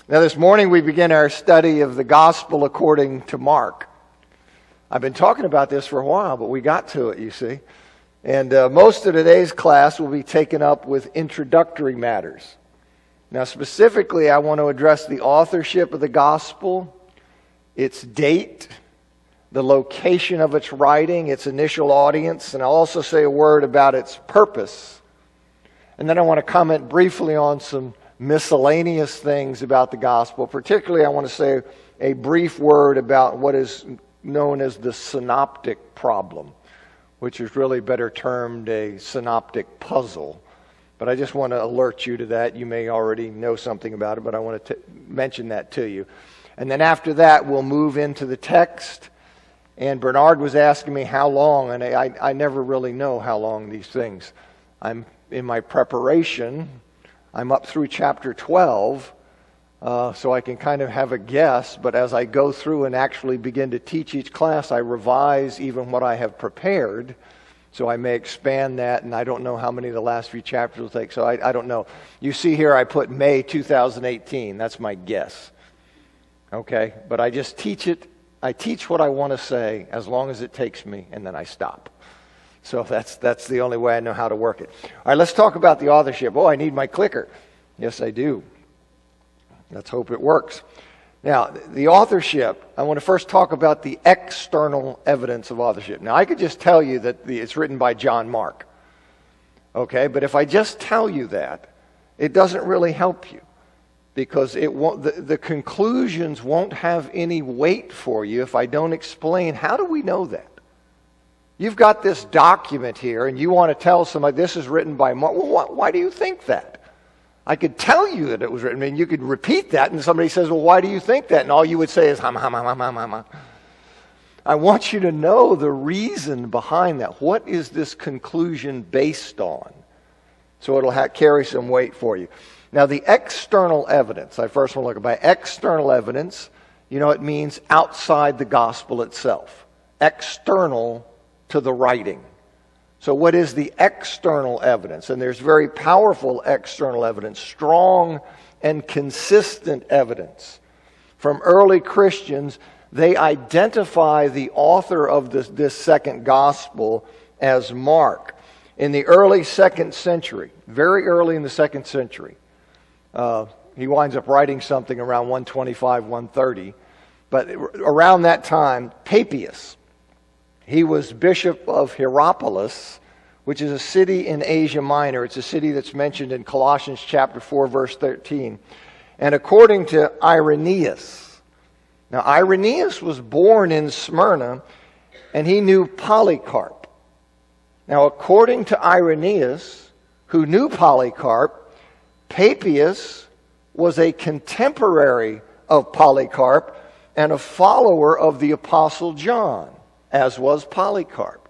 Now this morning we begin our study of the Gospel according to Mark. I've been talking about this for a while, but we got to it, you see. And most of today's class will be taken up with introductory matters. Now specifically, I want to address the authorship of the Gospel, its date, the location of its writing, its initial audience, and I'll also say a word about its purpose. And then I want to comment briefly on some miscellaneous things about the Gospel. Particularly, I want to say a brief word about what is known as the synoptic problem, which is really better termed a synoptic puzzle. But I just want to alert you to that. You may already know something about it, but I want to mention that to you. And then after that, we'll move into the text. And Bernard was asking me how long, and I never really know how long these things. I'm in my preparation. I'm up through chapter 12, so I can kind of have a guess. But as I go through and actually begin to teach each class, I revise even what I have prepared. So I may expand that, and I don't know how many of the last few chapters will take. So I don't know. You see here I put May 2018. That's my guess. Okay? But I just teach it. I teach what I want to say as long as it takes me, and then I stop. So that's the only way I know how to work it. All right, let's talk about the authorship. Oh, I need my clicker. Yes, I do. Let's hope it works. Now, the authorship, I want to first talk about the external evidence of authorship. Now, I could just tell you that it's written by John Mark. Okay, but if I just tell you that, it doesn't really help you. Because it won't, the conclusions won't have any weight for you if I don't explain how do we know that? You've got this document here and you want to tell somebody this is written by Mark. Well, why do you think that? I could tell you that it was written. I mean, you could repeat that and somebody says, well, why do you think that? And all you would say is, hum. I want you to know the reason behind that. What is this conclusion based on? So it'll carry some weight for you. Now, the external evidence, I first want to look at by external evidence, it means outside the gospel itself. External to the writing. So what is the external evidence? And there's very powerful external evidence, strong and consistent evidence. From early Christians, they identify the author of this second gospel as Mark. In the early second century, very early in the second century, he winds up writing something around 125, 130. But around that time, Papias, he was bishop of Hierapolis, which is a city in Asia Minor. It's a city that's mentioned in Colossians chapter 4, verse 13. And according to Irenaeus, now Irenaeus was born in Smyrna, and he knew Polycarp. Now according to Irenaeus, who knew Polycarp, Papias was a contemporary of Polycarp and a follower of the Apostle John, as was Polycarp.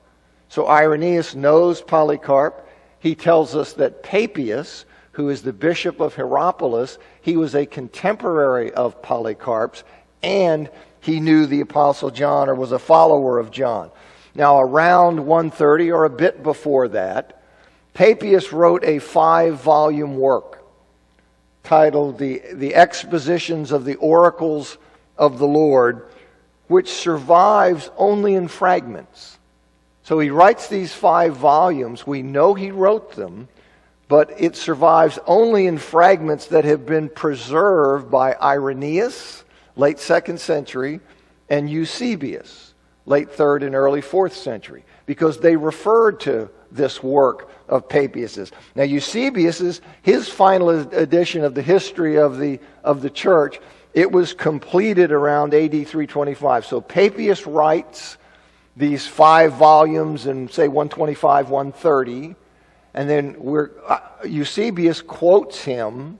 So Irenaeus knows Polycarp. He tells us that Papias, who is the bishop of Hierapolis, he was a contemporary of Polycarp's, and he knew the Apostle John or was a follower of John. Now around 130 or a bit before that, Papias wrote a 5-volume work titled The Expositions of the Oracles of the Lord, which survives only in fragments. So he writes these 5 volumes. We know he wrote them, but it survives only in fragments that have been preserved by Irenaeus, late 2nd century, and Eusebius, late 3rd and early 4th century, because they referred to this work of Papias's. Now Eusebius's, his final edition of the history of the church, it was completed around AD 325. So Papias writes these 5 volumes in, say, 125, 130. And then Eusebius quotes him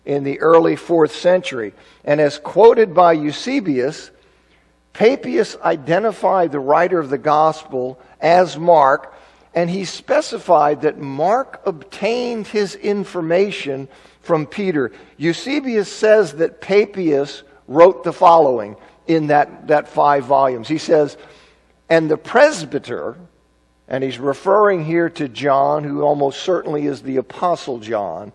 in the early 4th century. And as quoted by Eusebius, Papias identified the writer of the gospel as Mark, and he specified that Mark obtained his information from Peter. Eusebius says that Papias wrote the following in that 5 volumes. He says, and the presbyter, and he's referring here to John, who almost certainly is the Apostle John,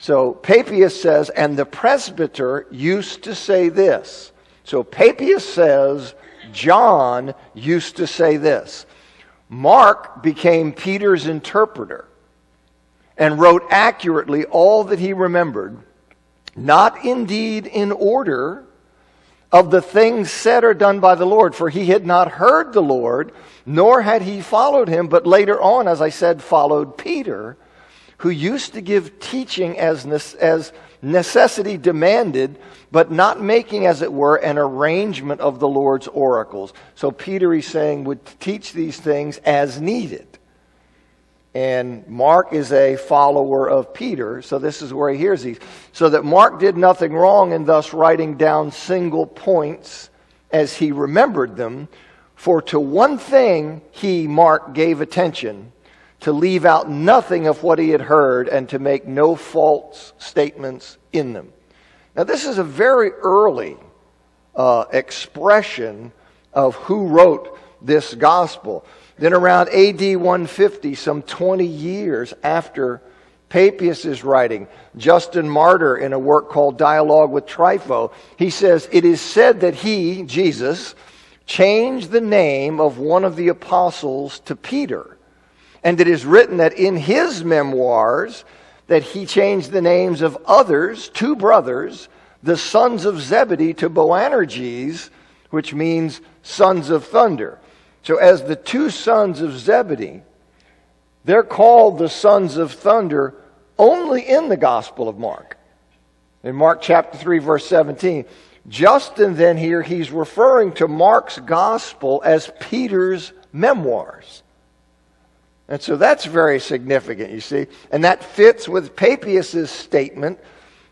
So Papias says, and the presbyter used to say this. So Papias says, John used to say this. Mark became Peter's interpreter and wrote accurately all that he remembered, not indeed in order of the things said or done by the Lord, for he had not heard the Lord, nor had he followed him, but later on, as I said, followed Peter, who used to give teaching as necessity demanded, but not making, as it were, an arrangement of the Lord's oracles. So Peter, he's saying, would teach these things as needed. And Mark is a follower of Peter, so this is where he hears these. So that Mark did nothing wrong in thus writing down single points as he remembered them. For to one thing he, Mark, gave attention, to leave out nothing of what he had heard and to make no false statements in them. Now this is a very early expression of who wrote this gospel. Then around AD 150, some 20 years after Papias' writing, Justin Martyr, in a work called Dialogue with Trypho, he says, it is said that he, Jesus, changed the name of one of the apostles to Peter. And it is written that in his memoirs that he changed the names of others, two brothers, the sons of Zebedee, to Boanerges, which means sons of thunder. So as the two sons of Zebedee, they're called the sons of thunder only in the Gospel of Mark. In Mark chapter 3, verse 17, Justin then here, he's referring to Mark's Gospel as Peter's memoirs. And so that's very significant, you see. And that fits with Papias' statement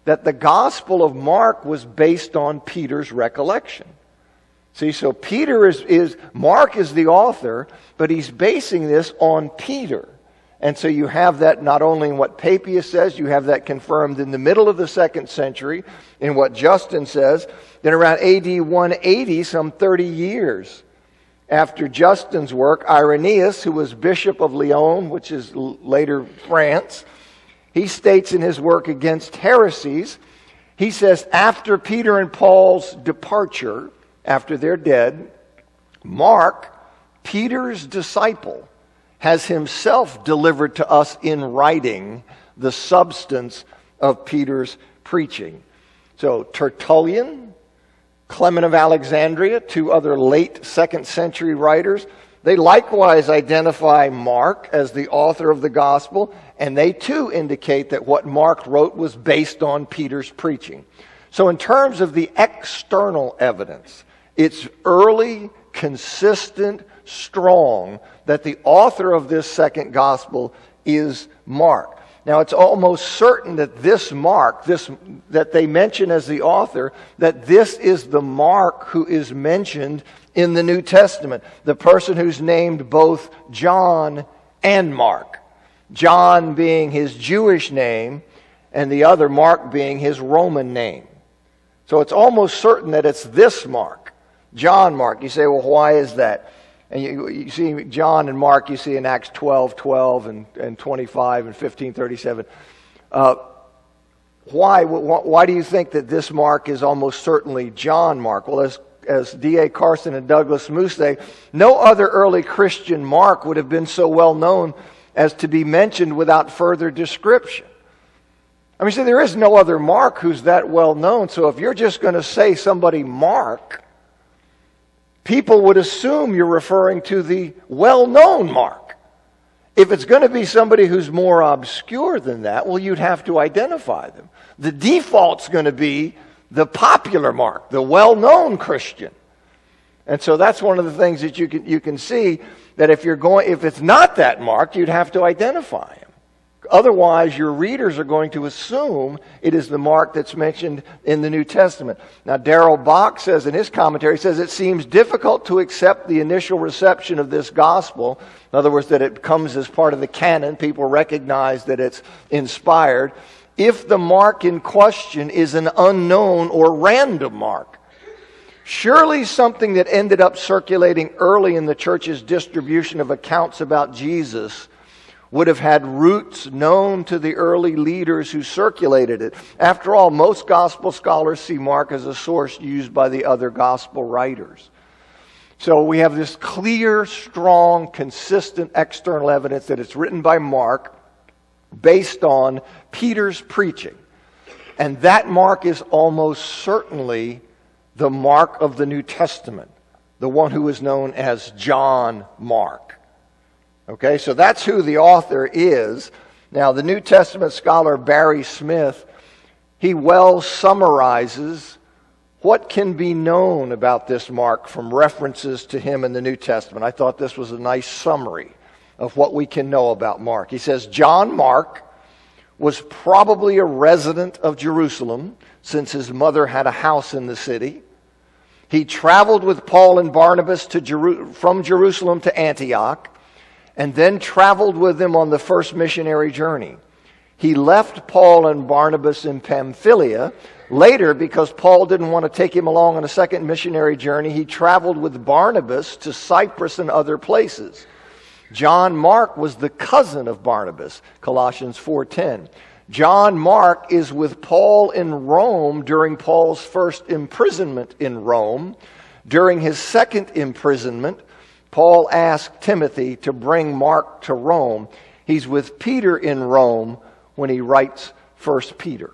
that the Gospel of Mark was based on Peter's recollection. See, so Mark is the author, but he's basing this on Peter. And so you have that not only in what Papias says, you have that confirmed in the middle of the 2nd century in what Justin says. Then around AD 180, some 30 years after Justin's work, Irenaeus, who was Bishop of Lyon, which is later France, he states in his work Against Heresies, he says, after Peter and Paul's departure, after they're dead, Mark, Peter's disciple, has himself delivered to us in writing the substance of Peter's preaching. So Tertullian, Clement of Alexandria, two other late 2nd century writers, they likewise identify Mark as the author of the gospel, and they too indicate that what Mark wrote was based on Peter's preaching. So in terms of the external evidence, it's early, consistent, strong that the author of this second gospel is Mark. Now, it's almost certain that this Mark, that they mention as the author, that this is the Mark who is mentioned in the New Testament, the person who's named both John and Mark. John being his Jewish name, and the other Mark being his Roman name. So it's almost certain that it's this Mark, John Mark. You say, well, why is that? And you see John and Mark, you see in Acts 12:12 and 25 and 15:37. Why do you think that this Mark is almost certainly John Mark? Well, as D.A. Carson and Douglas Moo say, no other early Christian Mark would have been so well known as to be mentioned without further description. I mean, see, there is no other Mark who's that well known. So if you're just going to say somebody Mark, people would assume you're referring to the well-known Mark. If it's going to be somebody who's more obscure than that, well, you'd have to identify them. The default's going to be the popular Mark, the well-known Christian. And so that's one of the things that you can see, that if it's not that Mark, you'd have to identify him. Otherwise, your readers are going to assume it is the Mark that's mentioned in the New Testament. Now, Darrell Bock says in his commentary, he says it seems difficult to accept the initial reception of this gospel. In other words, that it comes as part of the canon. People recognize that it's inspired. If the Mark in question is an unknown or random Mark. Surely something that ended up circulating early in the church's distribution of accounts about Jesus would have had roots known to the early leaders who circulated it. After all, most gospel scholars see Mark as a source used by the other gospel writers. So we have this clear, strong, consistent external evidence that it's written by Mark based on Peter's preaching. And that Mark is almost certainly the Mark of the New Testament, the one who is known as John Mark. Okay, so that's who the author is. Now, the New Testament scholar Barry Smith, he well summarizes what can be known about this Mark from references to him in the New Testament. I thought this was a nice summary of what we can know about Mark. He says, John Mark was probably a resident of Jerusalem, since his mother had a house in the city. He traveled with Paul and Barnabas from Jerusalem to Antioch, and then traveled with them on the first missionary journey. He left Paul and Barnabas in Pamphylia. Later, because Paul didn't want to take him along on a second missionary journey, he traveled with Barnabas to Cyprus and other places. John Mark was the cousin of Barnabas, Colossians 4:10. John Mark is with Paul in Rome during Paul's first imprisonment in Rome. During his second imprisonment, Paul asked Timothy to bring Mark to Rome. He's with Peter in Rome when he writes 1 Peter.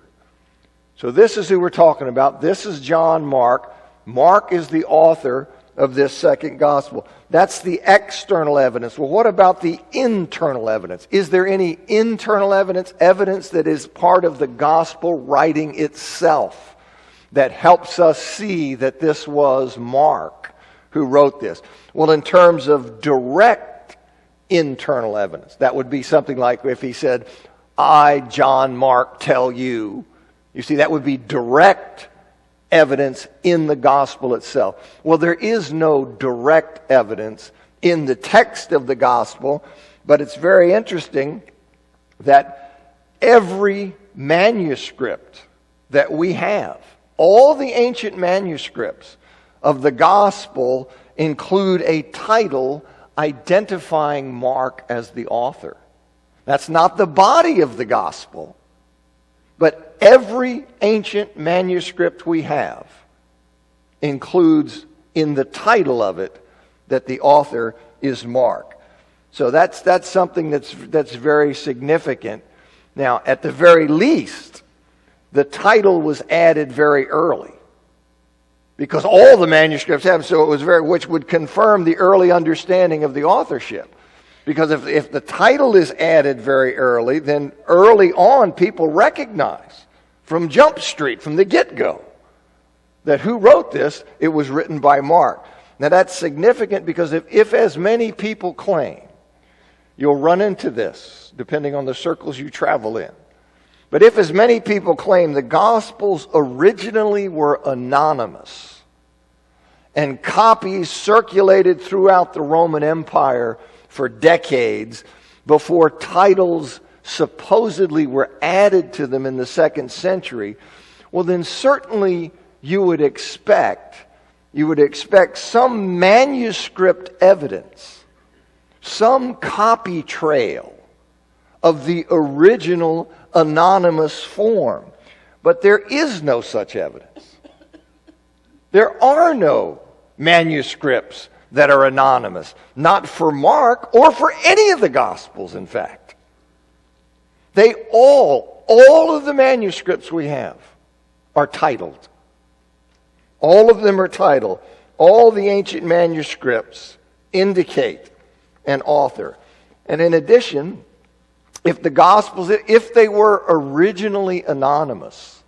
So this is who we're talking about. This is John Mark. Mark is the author of this second gospel. That's the external evidence. Well, what about the internal evidence? Is there any internal evidence, evidence that is part of the gospel writing itself that helps us see that this was Mark who wrote this? Well, in terms of direct internal evidence, that would be something like if he said, I, John Mark, tell you. You see, that would be direct evidence in the gospel itself. Well, there is no direct evidence in the text of the gospel, but it's very interesting that every manuscript that we have, all the ancient manuscripts of the gospel include a title identifying Mark as the author. That's not the body of the gospel, but every ancient manuscript we have includes in the title of it that the author is Mark. So that's something that's very significant. Now, at the very least, the title was added very early, because all the manuscripts have, so it was which would confirm the early understanding of the authorship. Because if the title is added very early, then early on people recognize from Jump Street, from the get-go, that who wrote this, it was written by Mark. Now that's significant because if as many people claim, you'll run into this, depending on the circles you travel in. But if as many people claim the Gospels originally were anonymous, and copies circulated throughout the Roman Empire for decades before titles supposedly were added to them in the 2nd century, well then certainly you would expect some manuscript evidence, some copy trail of the original anonymous form. But there is no such evidence. There are no manuscripts that are anonymous, not for Mark or for any of the Gospels, in fact. They all of the manuscripts we have are titled. All of them are titled. All the ancient manuscripts indicate an author. And in addition, if the Gospels, if they were originally anonymous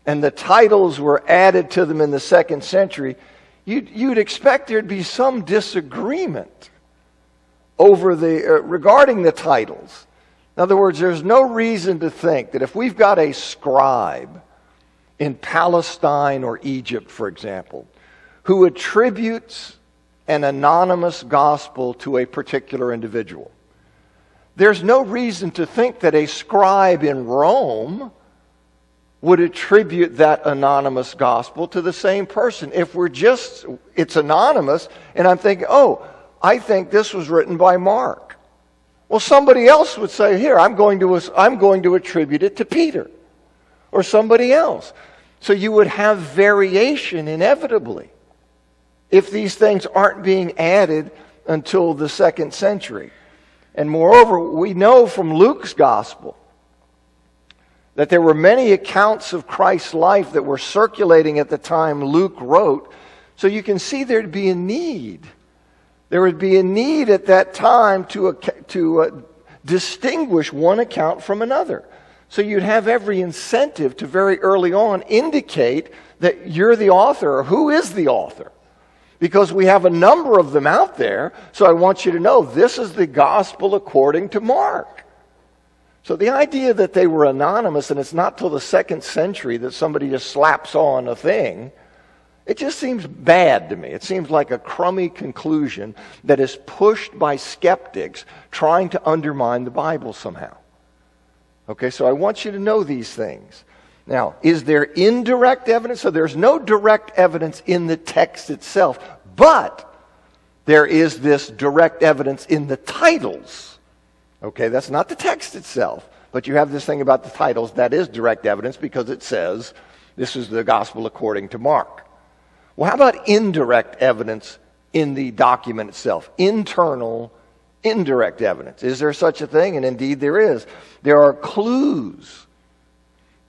and the titles were added to them in the 2nd century, you'd expect there'd be some disagreement over regarding the titles. In other words, there's no reason to think that if we've got a scribe in Palestine or Egypt, for example, who attributes an anonymous gospel to a particular individual, there's no reason to think that a scribe in Rome would attribute that anonymous gospel to the same person. If it's anonymous, and I'm thinking, I think this was written by Mark. Well, somebody else would say, here, I'm going to attribute it to Peter, or somebody else. So you would have variation inevitably if these things aren't being added until the 2nd century. And moreover, we know from Luke's gospel that there were many accounts of Christ's life that were circulating at the time Luke wrote. So you can see there'd be a need. There would be a need at that time to distinguish one account from another. So you'd have every incentive to very early on indicate that you're the author, or who is the author. Because we have a number of them out there, so I want you to know this is the gospel according to Mark. So the idea that they were anonymous and it's not till the 2nd century that somebody just slaps on a thing, it just seems bad to me. It seems like a crummy conclusion that is pushed by skeptics trying to undermine the Bible somehow. Okay, so I want you to know these things. Now, is there indirect evidence? So there's no direct evidence in the text itself, but there is this direct evidence in the titles. Okay, that's not the text itself, but you have this thing about the titles that is direct evidence because it says this is the gospel according to Mark. Well, how about indirect evidence in the document itself? Internal, indirect evidence. Is there such a thing? And indeed there is. There are clues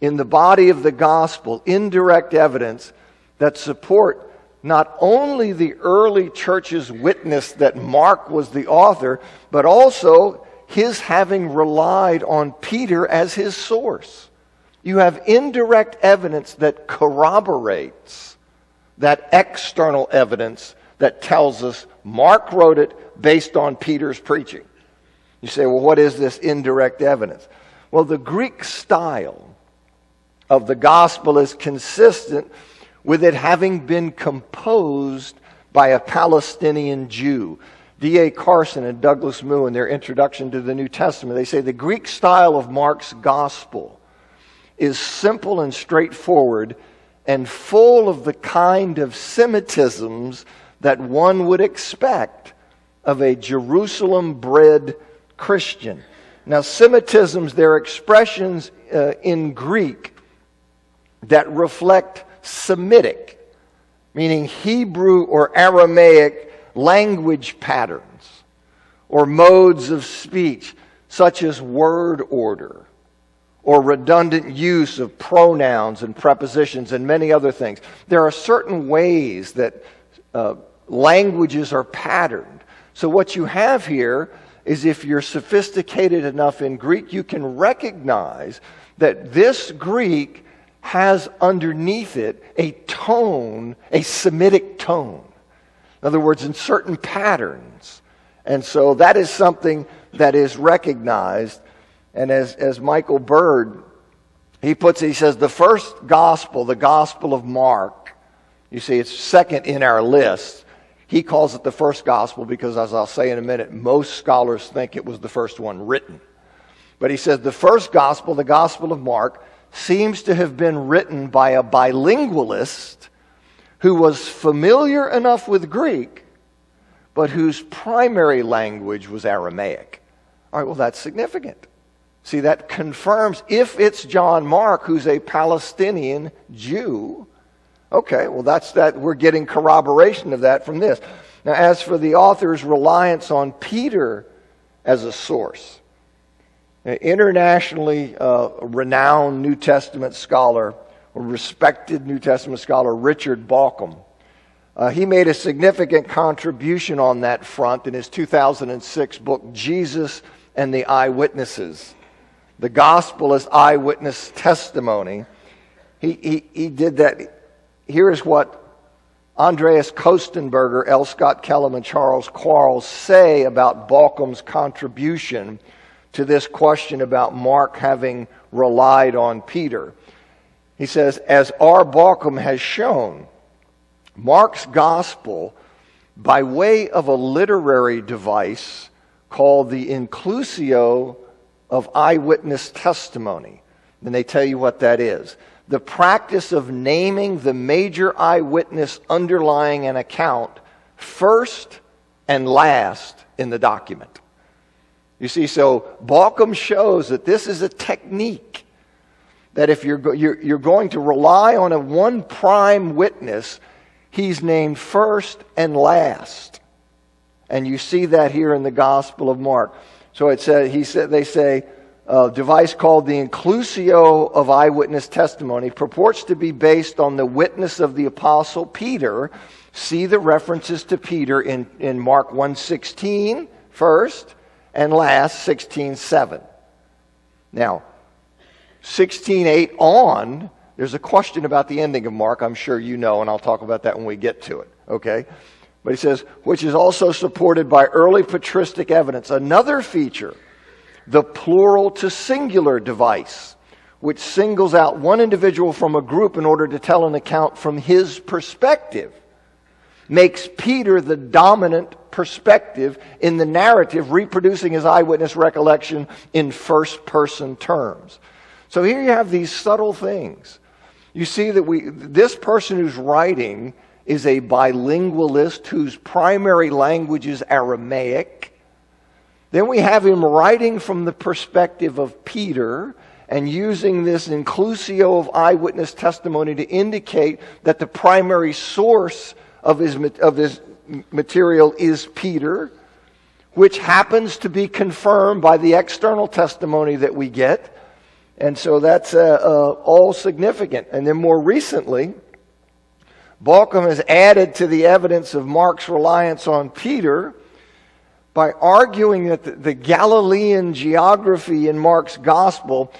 in the body of the gospel, indirect evidence that support not only the early church's witness that Mark was the author, but also his having relied on Peter as his source. You have indirect evidence that corroborates that external evidence that tells us Mark wrote it based on Peter's preaching. You say, well, what is this indirect evidence? Well, the Greek style of the gospel is consistent with it having been composed by a Palestinian Jew. D.A. Carson and Douglas Moo, in their introduction to the New Testament, they say the Greek style of Mark's gospel is simple and straightforward and full of the kind of Semitisms that one would expect of a Jerusalem-bred Christian. Now, Semitisms, they're expressions in Greek that reflect Semitic, meaning Hebrew or Aramaic language patterns or modes of speech, such as word order or redundant use of pronouns and prepositions and many other things. There are certain ways that languages are patterned. So what you have here is, if you're sophisticated enough in Greek, you can recognize that this Greek has underneath it a tone, a Semitic tone. In other words, in certain patterns. And so that is something that is recognized. And as Michael Bird, he says, the first gospel, the Gospel of Mark, you see, it's second in our list. He calls it the first gospel because, as I'll say in a minute, most scholars think it was the first one written. But he says the first gospel, the Gospel of Mark, seems to have been written by a bilingualist who was familiar enough with Greek, but whose primary language was Aramaic. All right, well, that's significant. See, that confirms, if it's John Mark, who's a Palestinian Jew, okay, well, that's that. We're getting corroboration of that from this. Now, as for the author's reliance on Peter as a source, internationally renowned New Testament scholar, or respected New Testament scholar, Richard Bauckham, he made a significant contribution on that front in his 2006 book, Jesus and the Eyewitnesses. The Gospel as Eyewitness Testimony. He did that. Here is what Andreas Kostenberger, L. Scott Kellum, and Charles Quarles say about Bauckham's contribution to this question about Mark having relied on Peter. He says, as R. Bauckham has shown, Mark's gospel, by way of a literary device called the inclusio of eyewitness testimony, then they tell you what that is. The practice of naming the major eyewitness underlying an account first and last in the document. You see, so Bauckham shows that this is a technique, that if you're going to rely on a one prime witness, he's named first and last. And you see that here in the Gospel of Mark. So they say, a device called the inclusio of eyewitness testimony purports to be based on the witness of the Apostle Peter. See the references to Peter in Mark 1:16 first, and last 16:7. Now, 16:8 on, there's a question about the ending of Mark, I'm sure you know, and I'll talk about that when we get to it, okay? But he says, which is also supported by early patristic evidence. Another feature, the plural to singular device, which singles out one individual from a group in order to tell an account from his perspective, makes Peter the dominant perspective in the narrative, reproducing his eyewitness recollection in first-person terms. So here you have these subtle things. You see that this person who's writing is a bilingualist whose primary language is Aramaic. Then we have him writing from the perspective of Peter and using this inclusio of eyewitness testimony to indicate that the primary source of his material is Peter, which happens to be confirmed by the external testimony that we get. And so that's all significant. And then more recently, Bauckham has added to the evidence of Mark's reliance on Peter by arguing that the Galilean geography in Mark's gospel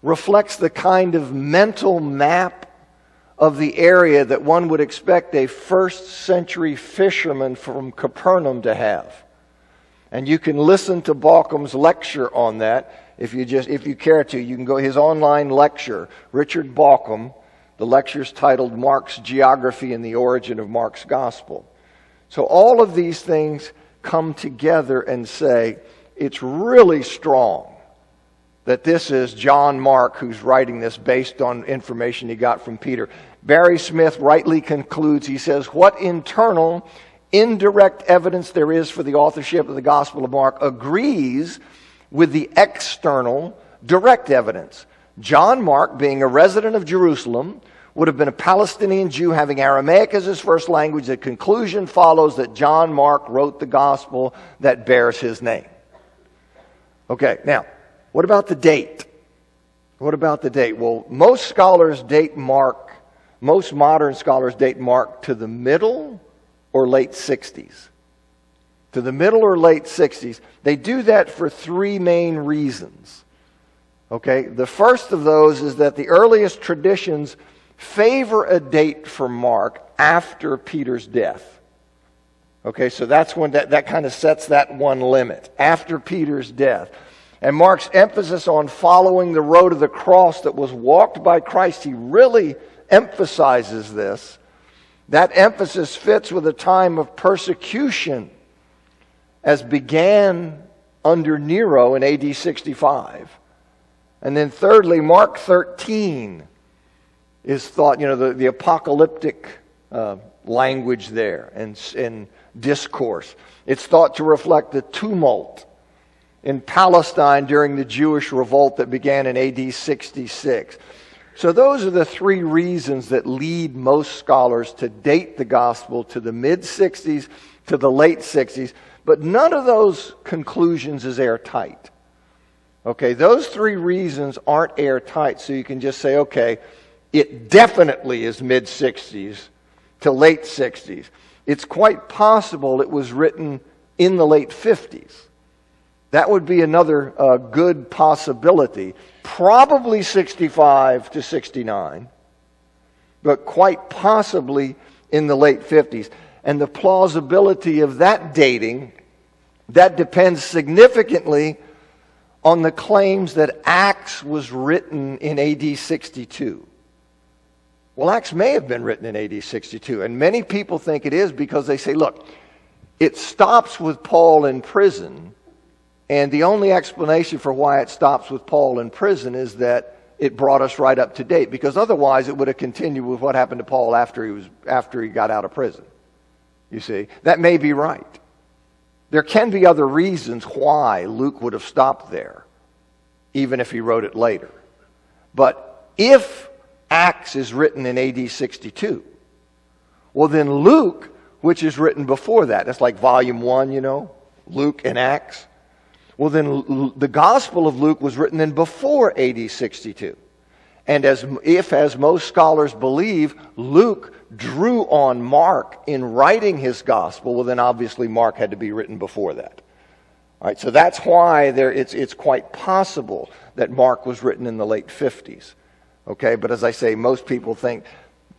reflects the kind of mental map of the area that one would expect a first-century fisherman from Capernaum to have. And you can listen to Bauckham's lecture on that if you care to. You can go his online lecture, Richard Bauckham. The lecture is titled Mark's Geography and the Origin of Mark's Gospel. So all of these things come together and say it's really strong that this is John Mark who's writing this based on information he got from Peter. Barry Smith rightly concludes, he says, what internal, indirect evidence there is for the authorship of the Gospel of Mark agrees with the external, direct evidence. John Mark, being a resident of Jerusalem, would have been a Palestinian Jew having Aramaic as his first language. The conclusion follows that John Mark wrote the Gospel that bears his name. Okay, now, what about the date? What about the date? Well, most modern scholars date Mark to the middle or late 60s. To the middle or late 60s. They do that for three main reasons. Okay, the first of those is that the earliest traditions favor a date for Mark after Peter's death. Okay, so that's when that kind of sets that one limit, after Peter's death. And Mark's emphasis on following the road of the cross that was walked by Christ, he really emphasizes this. That emphasis fits with a time of persecution as began under Nero in AD 65. And then thirdly, Mark 13 is thought, the apocalyptic language there and discourse. It's thought to reflect the tumult in Palestine during the Jewish revolt that began in AD 66. So those are the three reasons that lead most scholars to date the gospel to the mid-60s, to the late 60s, but none of those conclusions is airtight. Okay, those three reasons aren't airtight, so you can just say, okay, it definitely is mid-60s to late 60s. It's quite possible it was written in the late 50s. That would be another good possibility. Probably 65 to 69, but quite possibly in the late 50s. And the plausibility of that dating, that depends significantly on the claims that Acts was written in AD 62. Well, Acts may have been written in AD 62, and many people think it is because they say, look, it stops with Paul in prison, and the only explanation for why it stops with Paul in prison is that it brought us right up to date, because otherwise it would have continued with what happened to Paul after he got out of prison. You see, that may be right. There can be other reasons why Luke would have stopped there, even if he wrote it later. But if Acts is written in AD 62, well then Luke, which is written before that, that's like volume 1, Luke and Acts. Well then the Gospel of Luke was written then before AD 62. And as most scholars believe, Luke drew on Mark in writing his gospel, well then obviously Mark had to be written before that. All right, so that's why it's quite possible that Mark was written in the late 50s. Okay, but as I say, most people think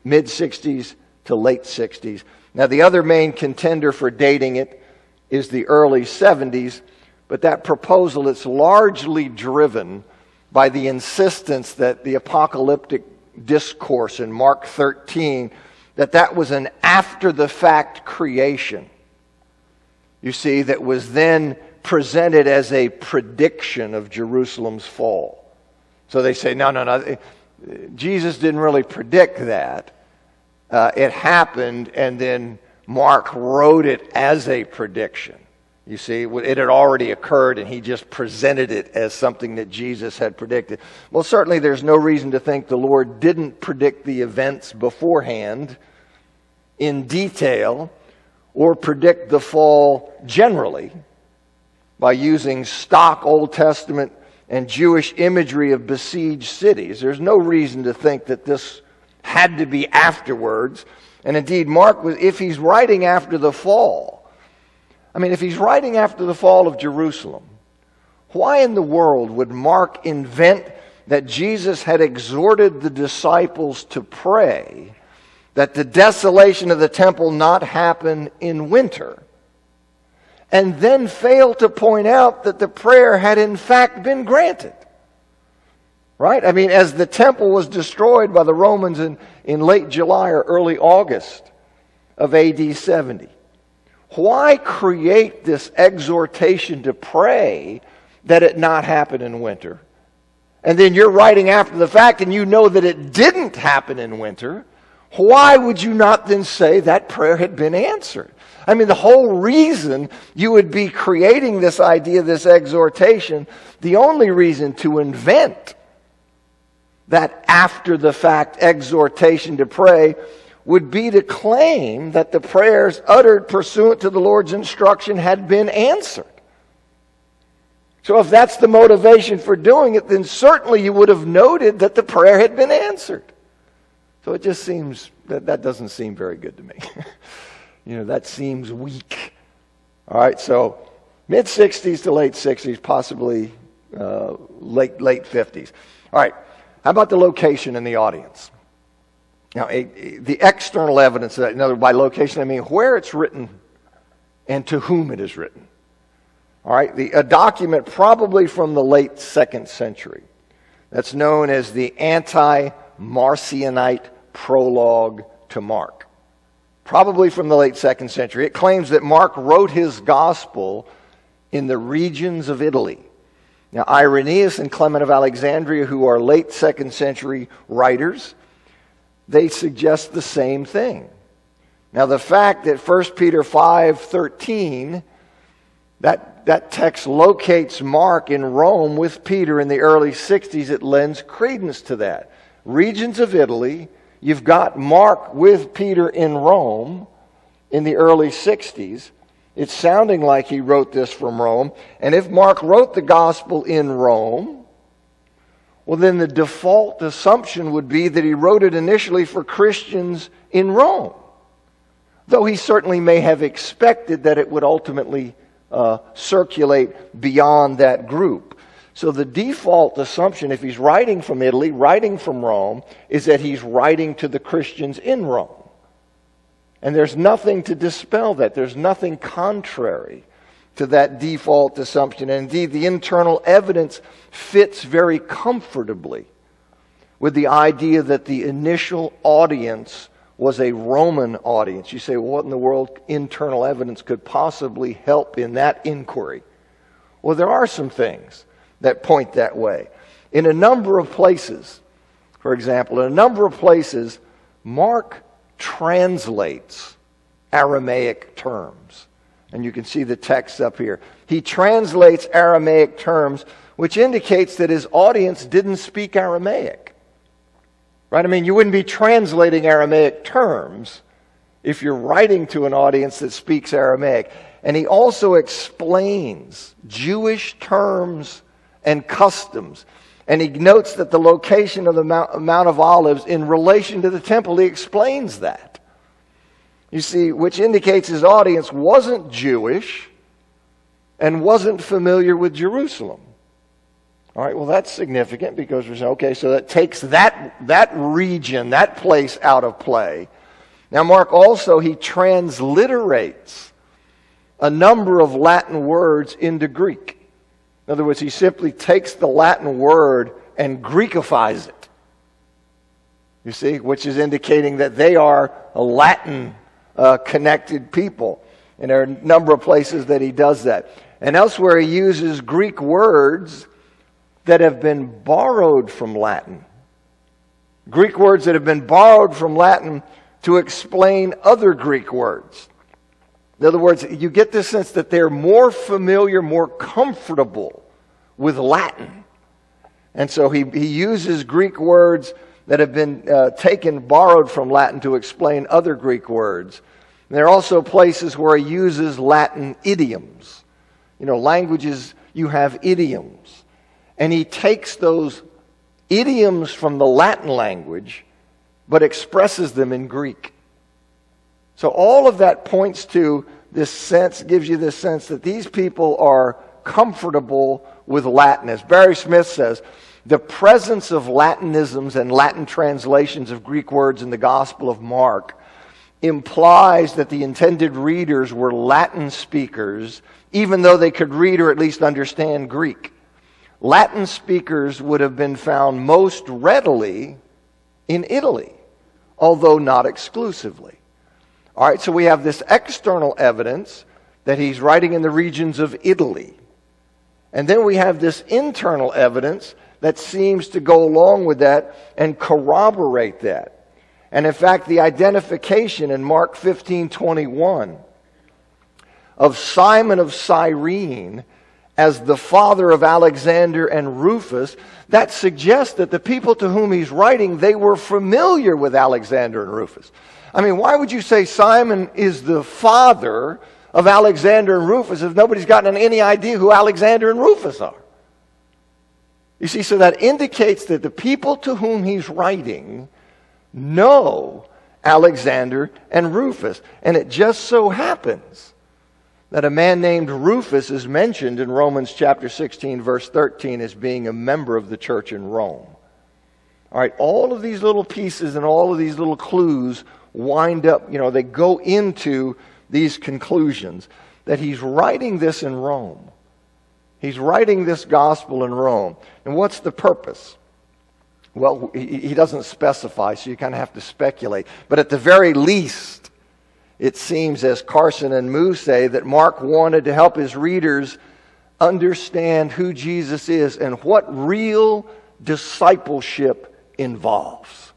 mid-60s to late 60s. Now the other main contender for dating it is the early 70s, but that proposal is largely driven by the insistence that the apocalyptic discourse in Mark 13, that was an after-the-fact creation, you see, that was then presented as a prediction of Jerusalem's fall. So they say, no, Jesus didn't really predict that. It happened, and then Mark wrote it as a prediction. You see, it had already occurred, and he just presented it as something that Jesus had predicted. Well, certainly there's no reason to think the Lord didn't predict the events beforehand in detail, or predict the fall generally by using stock Old Testament and Jewish imagery of besieged cities. There's no reason to think that this had to be afterwards. And indeed, Mark was, if he's writing after the fall, if he's writing after the fall of Jerusalem, why in the world would Mark invent that Jesus had exhorted the disciples to pray that the desolation of the temple not happen in winter, and then fail to point out that the prayer had in fact been granted? Right? As the temple was destroyed by the Romans in late July or early August of AD 70. Why create this exhortation to pray that it not happen in winter? And then you're writing after the fact and you know that it didn't happen in winter. Why would you not then say that prayer had been answered? The whole reason you would be creating this idea, this exhortation, the only reason to invent that after the fact exhortation to pray would be to claim that the prayers uttered pursuant to the Lord's instruction had been answered. So if that's the motivation for doing it, then certainly you would have noted that the prayer had been answered. So it just seems, that doesn't seem very good to me. That seems weak. All right, so mid-60s to late 60s, possibly late 50s. All right, how about the location in the audience? Now, the external evidence of that, in other words, by location, where it's written and to whom it is written. All right, a document probably from the late 2nd century that's known as the Anti-Marcionite Prologue to Mark. Probably from the late 2nd century. It claims that Mark wrote his gospel in the regions of Italy. Now, Irenaeus and Clement of Alexandria, who are late 2nd century writers, they suggest the same thing. Now, the fact that 1 Peter 5:13, that text locates Mark in Rome with Peter in the early 60s, it lends credence to that. Regions of Italy, you've got Mark with Peter in Rome in the early 60s. It's sounding like he wrote this from Rome. And if Mark wrote the gospel in Rome, well, then the default assumption would be that he wrote it initially for Christians in Rome, though he certainly may have expected that it would ultimately circulate beyond that group. So the default assumption, if he's writing from Italy, writing from Rome, is that he's writing to the Christians in Rome. And there's nothing to dispel that. There's nothing contrary to that default assumption. And indeed, the internal evidence fits very comfortably with the idea that the initial audience was a Roman audience. You say, well, what in the world internal evidence could possibly help in that inquiry? Well, there are some things that point that way. In a number of places, for example, in a number of places, Mark translates Aramaic terms. And you can see the text up here. He translates Aramaic terms, which indicates that his audience didn't speak Aramaic. Right? I mean, you wouldn't be translating Aramaic terms if you're writing to an audience that speaks Aramaic. And he also explains Jewish terms and customs. And he notes that the location of the Mount of Olives in relation to the temple, he explains that. You see, which indicates his audience wasn't Jewish and wasn't familiar with Jerusalem. All right, well, that's significant because we're saying, okay, so that takes that region, that place out of play. Now, Mark also, he transliterates a number of Latin words into Greek. In other words, he simply takes the Latin word and Greekifies it. You see, which is indicating that they are a Latin connected people. And there are a number of places that he does that. And elsewhere he uses Greek words that have been borrowed from Latin. Greek words that have been borrowed from Latin to explain other Greek words. In other words, you get this sense that they're more familiar, more comfortable with Latin. And so he uses Greek words that have been borrowed from Latin to explain other Greek words. And there are also places where he uses Latin idioms. You know, languages, you have idioms. And he takes those idioms from the Latin language, but expresses them in Greek. So all of that points to this sense, gives you this sense that these people are comfortable with Latin. As Barry Smith says, the presence of Latinisms and Latin translations of Greek words in the Gospel of Mark implies that the intended readers were Latin speakers, even though they could read or at least understand Greek. Latin speakers would have been found most readily in Italy, although not exclusively. All right, so we have this external evidence that he's writing in the regions of Italy. And then we have this internal evidence that seems to go along with that and corroborate that. And in fact, the identification in Mark 15:21 of Simon of Cyrene as the father of Alexander and Rufus, that suggests that the people to whom he's writing, they were familiar with Alexander and Rufus. I mean, why would you say Simon is the father of Alexander and Rufus if nobody's gotten any idea who Alexander and Rufus are? You see, so that indicates that the people to whom he's writing know Alexander and Rufus. And it just so happens that a man named Rufus is mentioned in Romans chapter 16, verse 13, as being a member of the church in Rome. All right, all of these little pieces and all of these little clues wind up, they go into these conclusions that he's writing this in Rome. He's writing this gospel in Rome. And what's the purpose? Well, he doesn't specify, so you kind of have to speculate. But at the very least, it seems, as Carson and Moo say, that Mark wanted to help his readers understand who Jesus is and what real discipleship involves.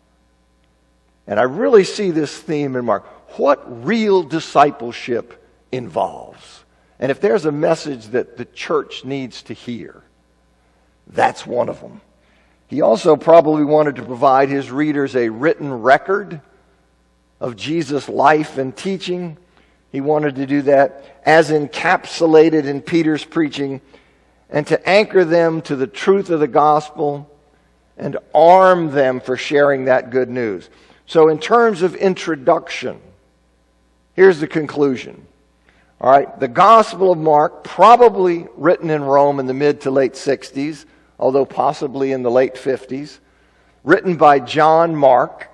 And I really see this theme in Mark. What real discipleship involves? And if there's a message that the church needs to hear, that's one of them. He also probably wanted to provide his readers a written record of Jesus' life and teaching. He wanted to do that as encapsulated in Peter's preaching, and to anchor them to the truth of the gospel and arm them for sharing that good news. So in terms of introduction, here's the conclusion. All right, the Gospel of Mark, probably written in Rome in the mid to late 60s, although possibly in the late 50s, written by John Mark,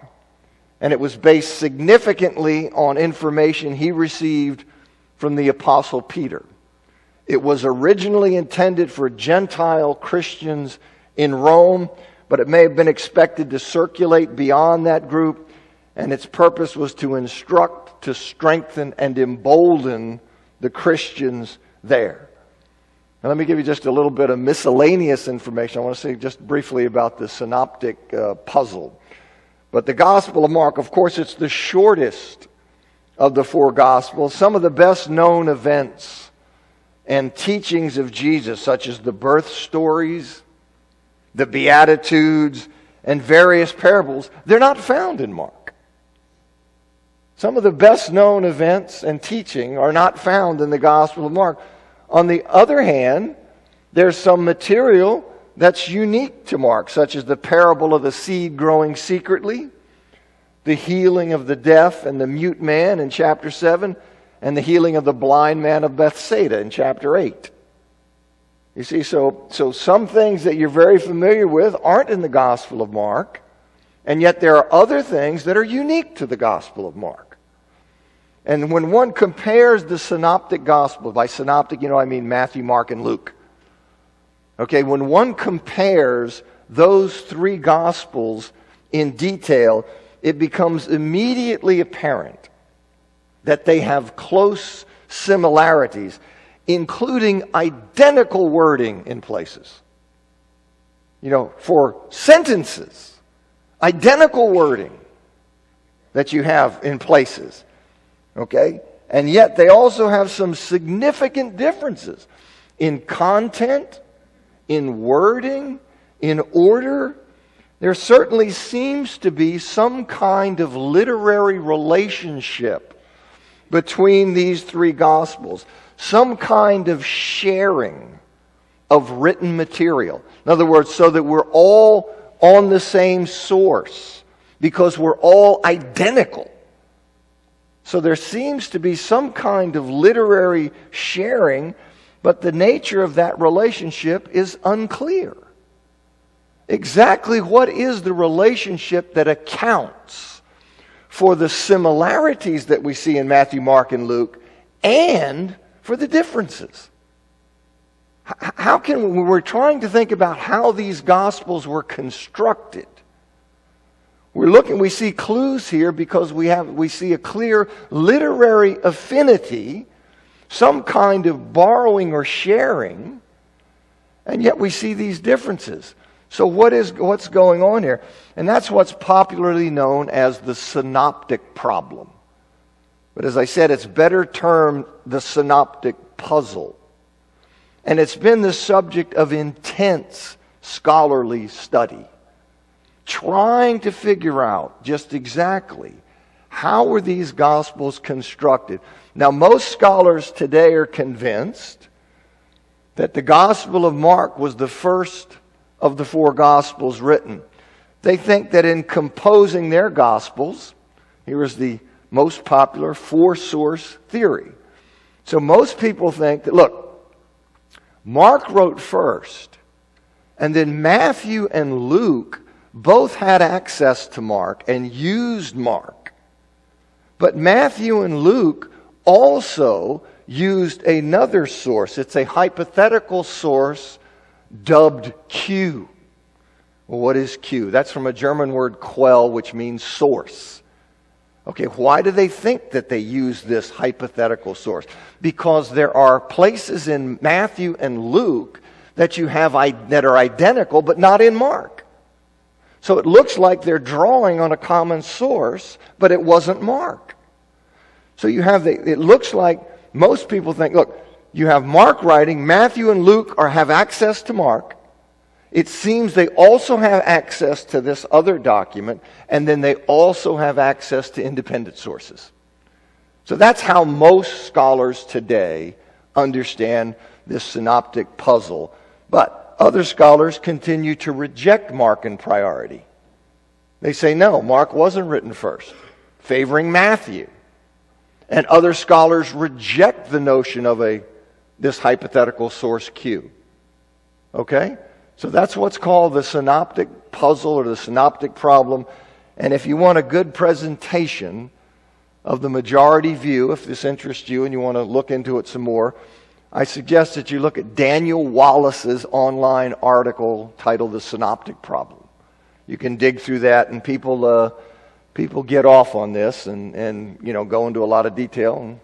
and it was based significantly on information he received from the Apostle Peter. It was originally intended for Gentile Christians in Rome, but it may have been expected to circulate beyond that group, and its purpose was to instruct, to strengthen, and embolden the Christians there. Now, let me give you just a little bit of miscellaneous information. I want to say just briefly about the synoptic puzzle. But the Gospel of Mark, of course, it's the shortest of the four Gospels, some of the best known events and teachings of Jesus, such as the birth stories, the Beatitudes, and various parables, they're not found in Mark. Some of the best known events and teaching are not found in the Gospel of Mark. On the other hand, there's some material that's unique to Mark, such as the parable of the seed growing secretly, the healing of the deaf and the mute man in chapter 7, and the healing of the blind man of Bethsaida in chapter 8. You see, so some things that you're very familiar with aren't in the Gospel of Mark, and yet there are other things that are unique to the Gospel of Mark. And when one compares the synoptic Gospels, by synoptic, I mean Matthew, Mark, and Luke. Okay, when one compares those three Gospels in detail, it becomes immediately apparent that they have close similarities, including identical wording in places. For sentences, identical wording that you have in places. Okay? And yet they also have some significant differences in content, in wording, in order. There certainly seems to be some kind of literary relationship between these three Gospels, some kind of sharing of written material. In other words, so that we're all on the same source, because we're all identical. So there seems to be some kind of literary sharing, but the nature of that relationship is unclear. Exactly what is the relationship that accounts for the similarities that we see in Matthew, Mark, and Luke, and for the differences? How can we're trying to think about how these Gospels were constructed? We see clues here because we see a clear literary affinity, some kind of borrowing or sharing, and yet we see these differences. So what's going on here? And that's what's popularly known as the synoptic problem. But as I said, it's better termed the synoptic puzzle. And it's been the subject of intense scholarly study, trying to figure out just exactly how were these Gospels constructed. Now, most scholars today are convinced that the Gospel of Mark was the first of the four Gospels written. They think that in composing their Gospels, here is the most popular four-source theory. So most people think that, look, Mark wrote first, and then Matthew and Luke both had access to Mark and used Mark. But Matthew and Luke also used another source. It's a hypothetical source dubbed Q. Well, what is Q? That's from a German word Quell, which means source. Okay, why do they think that they use this hypothetical source? Because there are places in Matthew and Luke that you have that are identical, but not in Mark. So it looks like they're drawing on a common source, but it wasn't Mark. So it looks like most people think, look, you have Mark writing, Matthew and Luke have access to Mark. It seems they also have access to this other document, and then they also have access to independent sources. So that's how most scholars today understand this synoptic puzzle. But other scholars continue to reject Mark in priority. They say, no, Mark wasn't written first, favoring Matthew. And other scholars reject the notion of this hypothetical source Q. Okay? So that's what's called the synoptic puzzle or the synoptic problem. And if you want a good presentation of the majority view, if this interests you and you want to look into it some more, I suggest that you look at Daniel Wallace's online article titled The Synoptic Problem. You can dig through that, and people get off on this and go into a lot of detail. And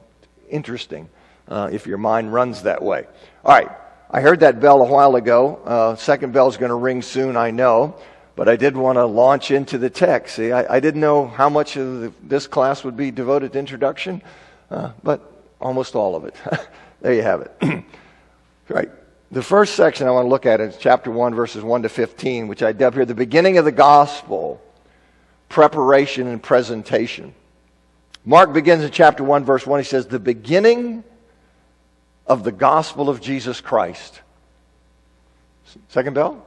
interesting if your mind runs that way. All right. I heard that bell a while ago. Second bell's going to ring soon, I know. But I did want to launch into the text. See, I didn't know how much of this class would be devoted to introduction, but almost all of it. There you have it. Right. The first section I want to look at is chapter 1, verses 1 to 15, which I dub here, the beginning of the gospel, preparation and presentation. Mark begins in chapter 1, verse 1. He says, the beginning of the gospel of Jesus Christ. Second bell?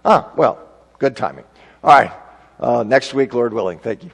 Well, good timing. All right. Next week, Lord willing. Thank you.